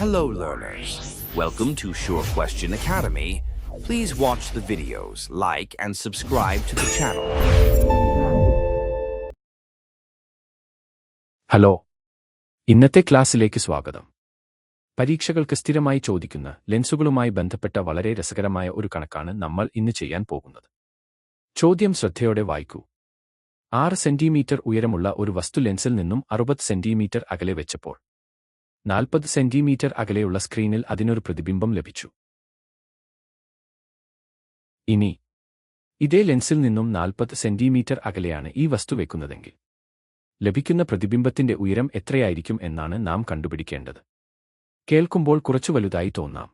Hello learners, welcome to Sure Question Academy. Please watch the videos, like and subscribe to the channel. Hello, ഇന്നത്തെ ക്ലാസ്സിലേക്ക് സ്വാഗതം. പരീക്ഷകൾക്ക് സ്ഥിരമായി ചോദിക്കുന്ന ലെൻസുകളുമായി ബന്ധപ്പെട്ട വളരെ രസകരമായ ഒരു കണക്കാണ് നമ്മൾ ഇന്ന് ചെയ്യാൻ പോകുന്നത്. ചോദ്യം ശ്രദ്ധയോടെ വായിക്കൂ. 6 സെന്റിമീറ്റർ ഉയരമുള്ള ഒരു വസ്തു ലെൻസിൽ നിന്നും 60 സെന്റിമീറ്റർ അകലെ വെച്ചപ്പോൾ 40 സെന്റിമീറ്റർ അകലെയുള്ള സ്ക്രീനിൽ അതിനൊരു പ്രതിബിംബം ലഭിച്ചു. ഇനി ഇതേ ലെൻസിൽ നിന്നും 40 സെന്റിമീറ്റർ അകലെയാണ് ഈ വസ്തു വെക്കുന്നതെങ്കിൽ ലഭിക്കുന്ന പ്രതിബിംബത്തിന്റെ ഉയരം എത്രയായിരിക്കും എന്നാണ് നാം കണ്ടുപിടിക്കേണ്ടത്. കേൾക്കുമ്പോൾ കുറച്ചു വലുതായി തോന്നാം,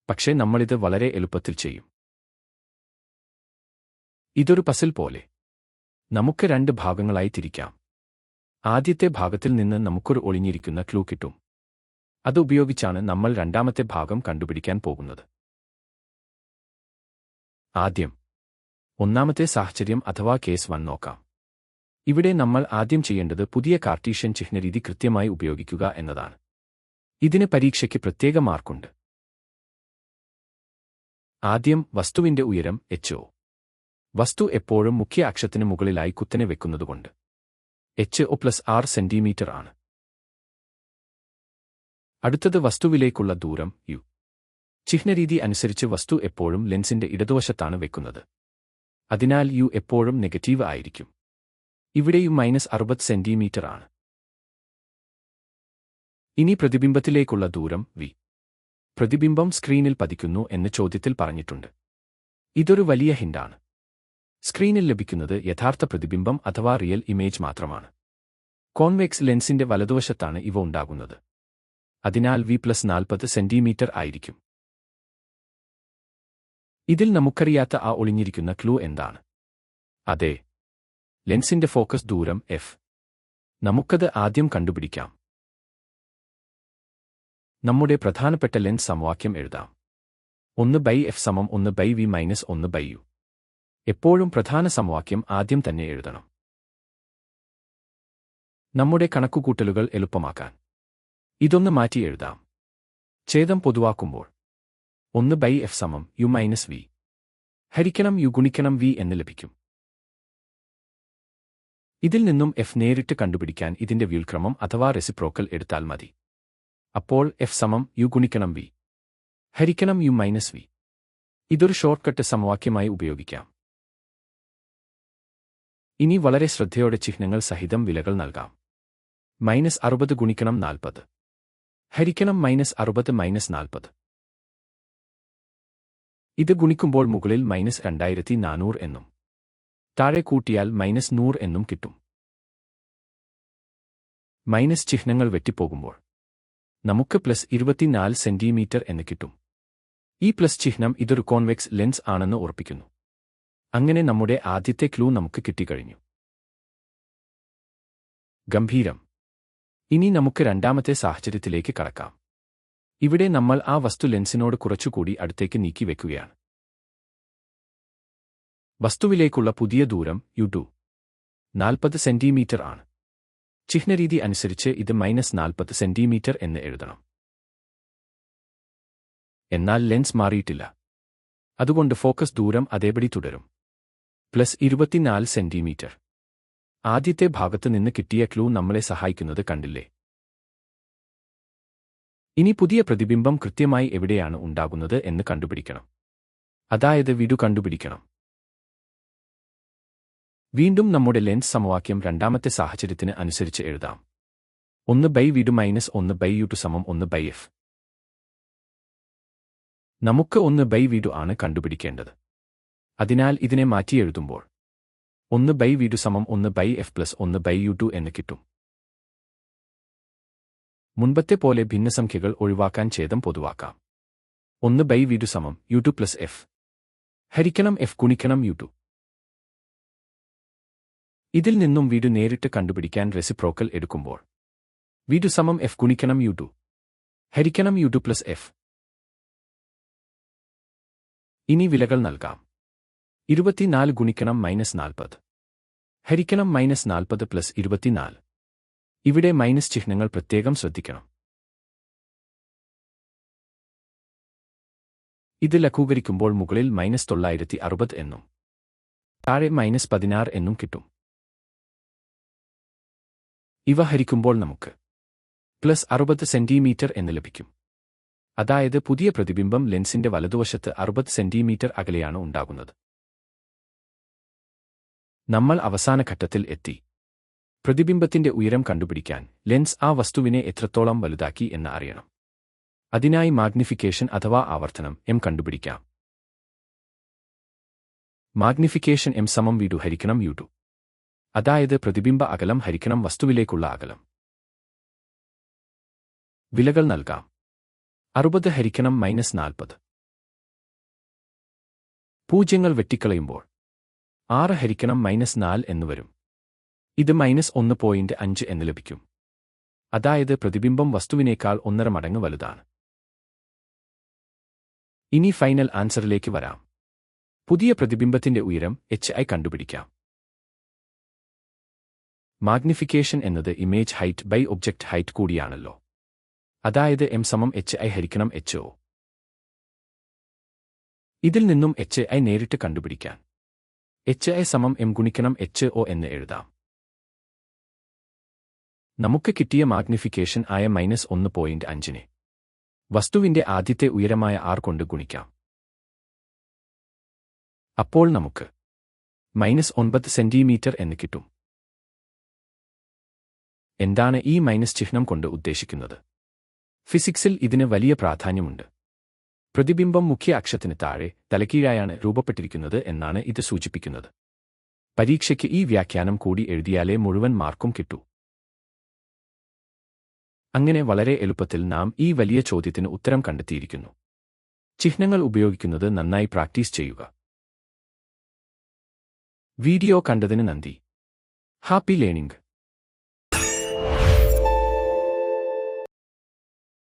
പക്ഷേ നമ്മളിത് വളരെ എളുപ്പത്തിൽ ചെയ്യും. ഇതൊരു പസിൽ പോലെ. നമുക്ക് 2 ഭാഗങ്ങളായി തിരിക്കാം. ആദ്യത്തെ ഭാഗത്തിൽ നിന്ന് നമുക്കൊരു ഒളിഞ്ഞിരിക്കുന്ന ക്ലൂ കിട്ടും. അത് ഉപയോഗിച്ചാണ് നമ്മൾ രണ്ടാമത്തെ ഭാഗം കണ്ടുപിടിക്കാൻ പോകുന്നത്. ആദ്യം ഒന്നാമത്തെ സാഹചര്യം അഥവാ കേസ് 1 നോക്കാം. ഇവിടെ നമ്മൾ ആദ്യം ചെയ്യേണ്ടത് പുതിയ കാർട്ടീഷ്യൻ ചിഹ്നരീതി കൃത്യമായി ഉപയോഗിക്കുക എന്നതാണ്. ഇതിന് പരീക്ഷയ്ക്ക് പ്രത്യേക മാർക്കുണ്ട്. ആദ്യം വസ്തുവിന്റെ ഉയരം HO. വസ്തു എപ്പോഴും മുഖ്യ അക്ഷത്തിന് മുകളിലായി കുത്തനെ വെക്കുന്നതുകൊണ്ട് HO + 6 സെന്റിമീറ്റർ ആണ്. അടുത്തത് വസ്തുവിലേക്കുള്ള ദൂരം U. ചിഹ്നരീതി അനുസരിച്ച് വസ്തു എപ്പോഴും ലെൻസിന്റെ ഇടതുവശത്താണ് വെക്കുന്നത്. അതിനാൽ U എപ്പോഴും നെഗറ്റീവ് ആയിരിക്കും. ഇവിടെയും -60 സെന്റിമീറ്റർ ആണ്. ഇനി പ്രതിബിംബത്തിലേക്കുള്ള ദൂരം V. പ്രതിബിംബം സ്ക്രീനിൽ പതിക്കുന്നു എന്ന് ചോദ്യത്തിൽ പറഞ്ഞിട്ടുണ്ട്. ഇതൊരു വലിയ ഹിന്റാണ്. സ്ക്രീനിൽ ലഭിക്കുന്നത് യഥാർത്ഥ പ്രതിബിംബം അഥവാ റിയൽ ഇമേജ് മാത്രമാണ്. കോൺവെക്സ് ലെൻസിന്റെ വലതുവശത്താണ് ഇവ ഉണ്ടാകുന്നത്. അതിനാൽ V + 40 സെന്റിമീറ്റർ ആയിരിക്കും. ഇതിൽ നമുക്കറിയാത്ത ആ ഒളിഞ്ഞിരിക്കുന്ന ക്ലൂ എന്താണ്? അതെ, ലെൻസിന്റെ ഫോക്കസ് ദൂരം F. നമുക്കത് ആദ്യം കണ്ടുപിടിക്കാം. നമ്മുടെ പ്രധാനപ്പെട്ട ലെൻസ് സമവാക്യം എഴുതാം. 1/f = 1/v - 1/u. എപ്പോഴും പ്രധാന സമവാക്യം ആദ്യം തന്നെ എഴുതണം. നമ്മുടെ കണക്കുകൂട്ടലുകൾ എളുപ്പമാക്കാൻ ഇതൊന്ന് മാറ്റി എഴുതാം. ഛേദം പൊതുവാക്കുമ്പോൾ 1/f = u - v ഹരിക്കണം u ഗുണിക്കണം v എന്ന് ലഭിക്കും. ഇതിൽ നിന്നും f നേരിട്ട് കണ്ടുപിടിക്കാൻ ഇതിന്റെ വ്യുൽക്രമം അഥവാ റെസിപ്രോക്കൽ എടുത്താൽ മതി. അപ്പോൾ f = u ഗുണിക്കണം v ഹരിക്കണം u - v. ഇതൊരു ഷോർട്ട്കട്ട് സമവാക്യമായി ഉപയോഗിക്കാം. ഇനി വളരെ ശ്രദ്ധയോടെ ചിഹ്നങ്ങൾ സഹിതം വിലകൾ നൽകാം. -60 ഗുണിക്കണം 40 ഹരിക്കണം -60 - 40. ഇത് ഗുണിക്കുമ്പോൾ മുകളിൽ -2400 എന്നും താഴെ കൂട്ടിയാൽ -100 എന്നും കിട്ടും. മൈനസ് ചിഹ്നങ്ങൾ വെട്ടിപ്പോകുമ്പോൾ നമുക്ക് +24 സെന്റിമീറ്റർ എന്ന് കിട്ടും. ഈ പ്ലസ് ചിഹ്നം ഇതൊരു കോൺവെക്സ് ലെൻസ് ആണെന്ന് ഉറപ്പിക്കുന്നു. അങ്ങനെ നമ്മുടെ ആദ്യത്തെ ക്ലൂ നമുക്ക് കിട്ടിക്കഴിഞ്ഞു. ഗംഭീരം. ഇനി നമുക്ക് രണ്ടാമത്തെ സാഹചര്യത്തിലേക്ക് കടക്കാം. ഇവിടെ നമ്മൾ ആ വസ്തു ലെൻസിനോട് കുറച്ചുകൂടി അടുത്തേക്ക് നീക്കി വെക്കുകയാണ്. വസ്തുവിലേക്കുള്ള പുതിയ ദൂരം U2 40 സെന്റിമീറ്റർ ആണ്. ചിഹ്നരീതി അനുസരിച്ച് ഇത് -40 സെന്റിമീറ്റർ എന്ന് എഴുതണം. എന്നാൽ ലെൻസ് മാറിയിട്ടില്ല. അതുകൊണ്ട് ഫോക്കസ് ദൂരം അതേപടി തുടരും. +24 സെന്റിമീറ്റർ. ആദ്യത്തെ ഭാഗത്ത് നിന്ന് കിട്ടിയ ക്ലൂ നമ്മളെ സഹായിക്കുന്നത് കണ്ടില്ലേ? ഇനി പുതിയ പ്രതിബിംബം കൃത്യമായി എവിടെയാണ് ഉണ്ടാകുന്നത് എന്ന് കണ്ടുപിടിക്കണം. അതായത് V2 കണ്ടുപിടിക്കണം. വീണ്ടും നമ്മുടെ ലെൻസ് സമവാക്യം രണ്ടാമത്തെ സാഹചര്യത്തിന് അനുസരിച്ച് എഴുതാം. 1/v2 - 1/u2 = 1/f. നമുക്ക് 1/v2 ആണ് കണ്ടുപിടിക്കേണ്ടത്. അതിനാൽ ഇതിനെ മാറ്റി എഴുതുമ്പോൾ 1/v2 = 1/f + 1/u2 എന്ന് കിട്ടും. മുൻപത്തെ പോലെ ഭിന്നസംഖ്യകൾ ഒഴിവാക്കാൻ ഛേദം പൊതുവാക്കാം. 1/v2 = u2 + f ഹരിക്കണം f ഗുണിക്കണം u2. ഇതിൽ നിന്നും v2 നേരിട്ട് കണ്ടുപിടിക്കാൻ റെസിപ്രോക്കൽ എടുക്കുമ്പോൾ v2 = f ഗുണിക്കണം u2 ഹരിക്കണം u2 + f. ഇനി വിലകൾ നൽകാം. 24 ഗുണിക്കണം -40 ഹരിക്കണം -40 + 24. ഇവിടെ മൈനസ് ചിഹ്നങ്ങൾ പ്രത്യേകം ശ്രദ്ധിക്കണം. ഇത് ലഘൂകരിക്കുമ്പോൾ മുകളിൽ -960 എന്നും താഴെ -16 എന്നും കിട്ടും. ഇവ ഹരിക്കുമ്പോൾ നമുക്ക് +60 സെന്റിമീറ്റർ എന്ന് ലഭിക്കും. അതായത് പുതിയ പ്രതിബിംബം ലെൻസിന്റെ വലതുവശത്ത് 60 സെന്റിമീറ്റർ അകലെയാണ് ഉണ്ടാകുന്നത്. നമ്മൾ അവസാന ഘട്ടത്തിൽ എത്തി. പ്രതിബിംബത്തിന്റെ ഉയരം കണ്ടുപിടിക്കാൻ ലെൻസ് ആ വസ്തുവിനെ എത്രത്തോളം വലുതാക്കി എന്ന് അറിയണം. അതിനായി മാഗ്നിഫിക്കേഷൻ അഥവാ ആവർത്തനം m കണ്ടുപിടിക്കാം. മാഗ്നിഫിക്കേഷൻ m = v2 ഹരിക്കണം u2. അതായത് പ്രതിബിംബ അകലം ഹരിക്കണം വസ്തുവിലേക്കുള്ള അകലം. വിലകൾ നൽകാം. 60 ഹരിക്കണം -40. പൂജ്യങ്ങൾ വെട്ടിക്കളയുമ്പോൾ 6 ഹരിക്കണം -4 എന്ന് വരും. ഇത് -1.5 എന്ന് ലഭിക്കും. അതായത് പ്രതിബിംബം വസ്തുവിനേക്കാൾ 1.5 മടങ്ങ് വലുതാണ്. ഇനി ഫൈനൽ ആൻസറിലേക്ക് വരാം. പുതിയ പ്രതിബിംബത്തിന്റെ ഉയരം hi കണ്ടുപിടിക്കാം. മാഗ്നിഫിക്കേഷൻ എന്നത് image height by object height കൂടിയാണല്ലോ. അതായത് m = hi ഹരിക്കണം ho. ഇതിൽ നിന്നും hi നേരിട്ട് കണ്ടുപിടിക്കാൻ hi = m ഗുണിക്കണം ho എന്ന് എഴുതാം. നമുക്ക് കിട്ടിയ മാഗ്നിഫിക്കേഷൻ ആയ -1.5നെ വസ്തുവിന്റെ ആദ്യത്തെ ഉയരമായ r കൊണ്ട് ഗുണിക്കാം. അപ്പോൾ നമുക്ക് -9 സെന്റിമീറ്റർ എന്ന് കിട്ടും. എന്താണ് ഈ മൈനസ് ചിഹ്നം കൊണ്ട് ഉദ്ദേശിക്കുന്നത്? ഫിസിക്സിൽ ഇതിന് വലിയ പ്രാധാന്യമുണ്ട്. പ്രതിബിംബം മുഖ്യ അക്ഷത്തിന് താഴെ തലകീഴായാണ് രൂപപ്പെട്ടിരിക്കുന്നത് എന്നാണ് ഇത് സൂചിപ്പിക്കുന്നത്. പരീക്ഷയ്ക്ക് ഈ വ്യാഖ്യാനം കൂടി എഴുതിയാലേ മുഴുവൻ മാർക്കും കിട്ടൂ. അങ്ങനെ വളരെ എളുപ്പത്തിൽ നാം ഈ വലിയ ചോദ്യത്തിന് ഉത്തരം കണ്ടെത്തിയിരിക്കുന്നു. ചിഹ്നങ്ങൾ ഉപയോഗിക്കുന്നത് നന്നായി പ്രാക്ടീസ് ചെയ്യുക. വീഡിയോ കണ്ടതിന് നന്ദി. Happy learning.